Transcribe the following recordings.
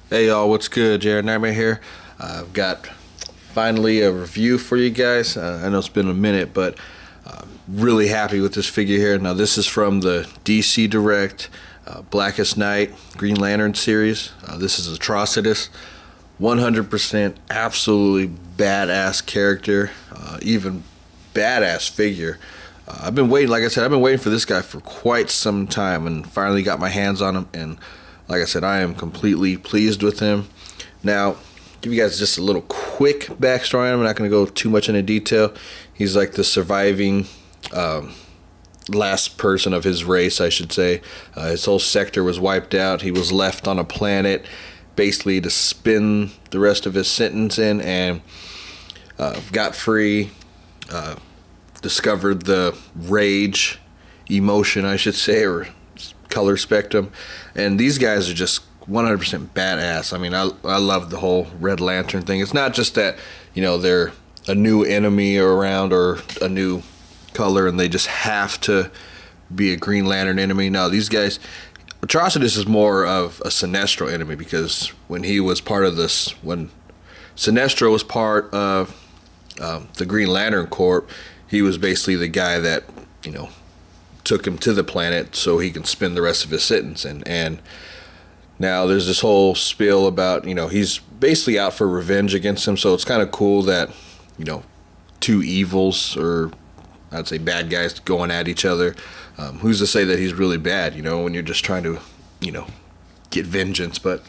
Hey y'all, what's good? Jared Nightmare here. I've got finally a review for you guys. I know it's been a minute, but really happy with this figure here. Now this is from the DC Direct Blackest Night Green Lantern series. This is Atrocitus. 100% absolutely badass character, even badass figure. I've been waiting, like I said, I've been waiting for this guy for quite some time and finally got my hands on him, and like I said, I am completely pleased with him. Now, give you guys just a little quick backstory. I'm not going to go too much into detail. He's like the surviving last person of his race, I should say. His whole sector was wiped out. He was left on a planet basically to spend the rest of his sentence in, and got free, discovered the rage emotion, I should say, or color spectrum, and these guys are just 100% badass. I mean, I love the whole Red Lantern thing. It's not just that, you know, they're a new enemy around or a new color and they just have to be a Green Lantern enemy. No, these guys, Atrocitus is more of a Sinestro enemy, because when he was part of this, when Sinestro was part of the Green Lantern Corps, he was basically the guy that, you know, took him to the planet so he can spend the rest of his sentence. And now there's this whole spiel about, you know, he's basically out for revenge against him. So it's kind of cool that, you know, two evils, or I'd say bad guys, going at each other. Who's to say that he's really bad, you know, when you're just trying to, you know, get vengeance. But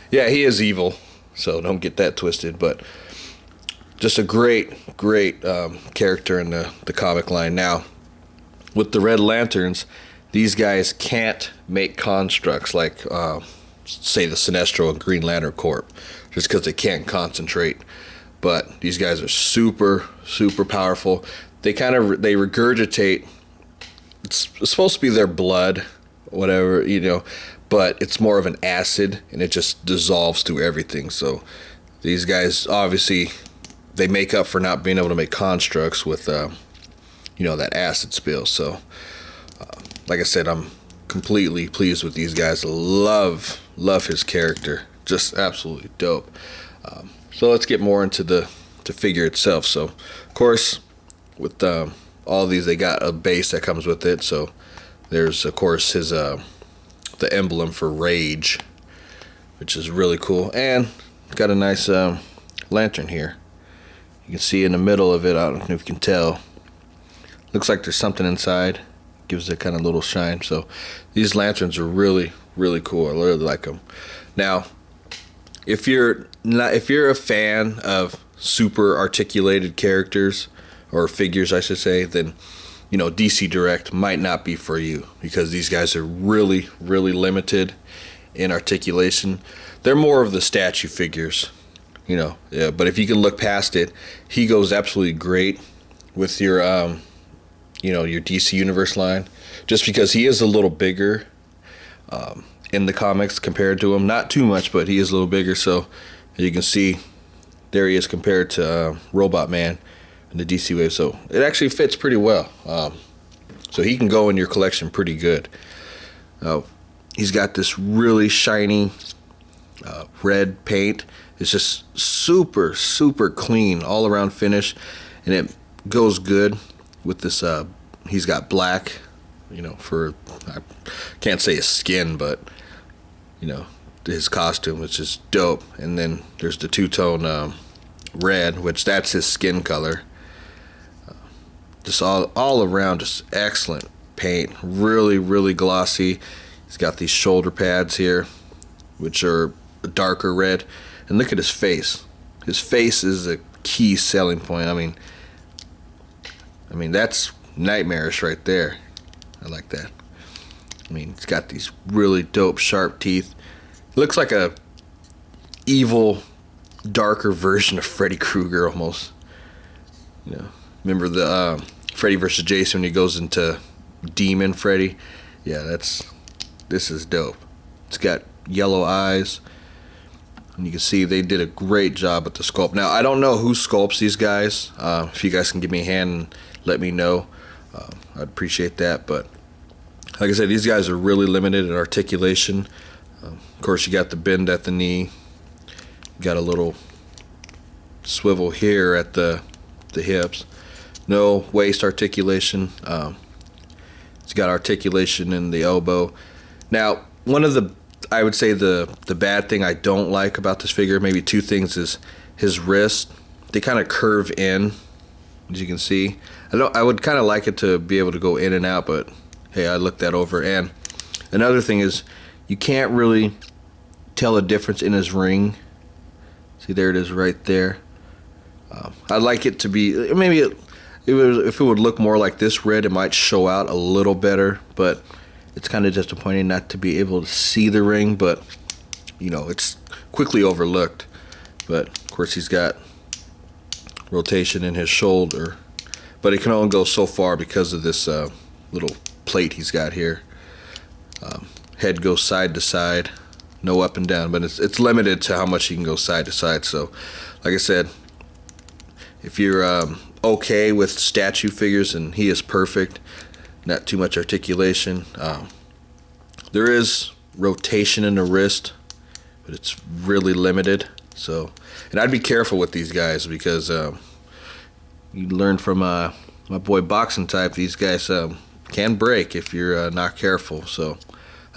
yeah, he is evil, so don't get that twisted. But just a great character in the comic line. Now, with the Red Lanterns, these guys can't make constructs like, say, the Sinestro and Green Lantern Corps, just because they can't concentrate. But these guys are super powerful. They regurgitate. It's supposed to be their blood, whatever, you know, but it's more of an acid, and it just dissolves through everything. So these guys, obviously, they make up for not being able to make constructs with you know, that acid spill. So like I said, I'm completely pleased with these guys. Love his character, just absolutely dope. So let's get more into the figure itself. So of course, with all these, they got a base that comes with it. So there's of course his the emblem for rage, which is really cool, and got a nice lantern here. You can see in the middle of it, I don't know if you can tell, looks like there's something inside, gives it kind of little shine. So these lanterns are really cool. I really like them. Now, if you're a fan of super articulated characters, or figures I should say, then, you know, DC Direct might not be for you, because these guys are really limited in articulation. They're more of the statue figures, you know. Yeah, but if you can look past it, he goes absolutely great with your you know, your DC Universe line, just because he is a little bigger in the comics compared to him. Not too much, but he is a little bigger. So you can see there he is compared to Robot Man in the DC wave. So it actually fits pretty well. So he can go in your collection pretty good. He's got this really shiny red paint. It's just super clean all around finish, and it goes good with this. He's got black, you know, for, I can't say his skin, but, you know, his costume, which is dope. And then there's the two-tone red, which that's his skin color. Just all around, just excellent paint. Really glossy. He's got these shoulder pads here, which are a darker red. And look at his face. His face is a key selling point. I mean, that's nightmarish right there. I like that. I mean, he's got these really dope, sharp teeth. Looks like a evil, darker version of Freddy Krueger almost. You know, remember the Freddy vs. Jason when he goes into Demon Freddy? Yeah, this is dope. It's got yellow eyes. And you can see they did a great job with the sculpt. Now, I don't know who sculpts these guys. If you guys can give me a hand and let me know, I'd appreciate that. But like I said, these guys are really limited in articulation. Of course, you got the bend at the knee, Got a little swivel here at the hips. No waist articulation. It's got articulation in the elbow. Now, one of the, I would say the bad thing I don't like about this figure, maybe two things, is his wrist. They kind of curve in, as you can see. I would kind of like it to be able to go in and out, but hey, I looked that over. And another thing is, you can't really tell a difference in his ring. See, there it is right there. I'd like it to be, maybe if it would look more like this red, it might show out a little better, but it's kind of disappointing not to be able to see the ring, but you know, it's quickly overlooked. But of course, he's got rotation in his shoulder, but it can only go so far because of this little plate he's got here. Head goes side to side, no up and down, but it's limited to how much he can go side to side. So like I said, if you're okay with statue figures, and he is perfect, not too much articulation. There is rotation in the wrist, but it's really limited. So, and I'd be careful with these guys, because you learn from my boy Boxing Type, these guys can break if you're not careful. So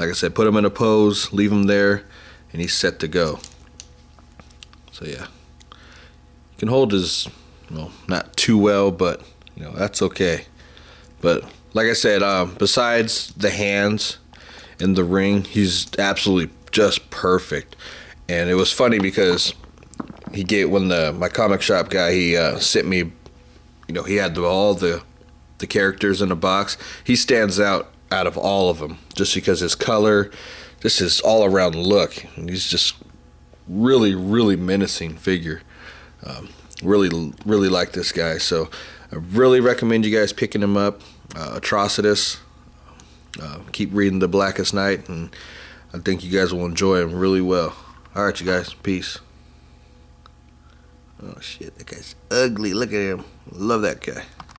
like I said, put him in a pose, leave him there, and he's set to go. So yeah, you can hold his, well, not too well, but you know, that's okay. But like I said, besides the hands and the ring, he's absolutely just perfect. And it was funny because when my comic shop guy, he sent me, you know, he had all the characters in a box. He stands out of all of them just because his color, just his all around look, and he's just really, really menacing figure. Really like this guy, so I really recommend you guys picking him up. Atrocitus. Keep reading The Blackest Night, and I think you guys will enjoy him really well. All right, you guys, peace. Oh shit, that guy's ugly. Look at him. Love that guy.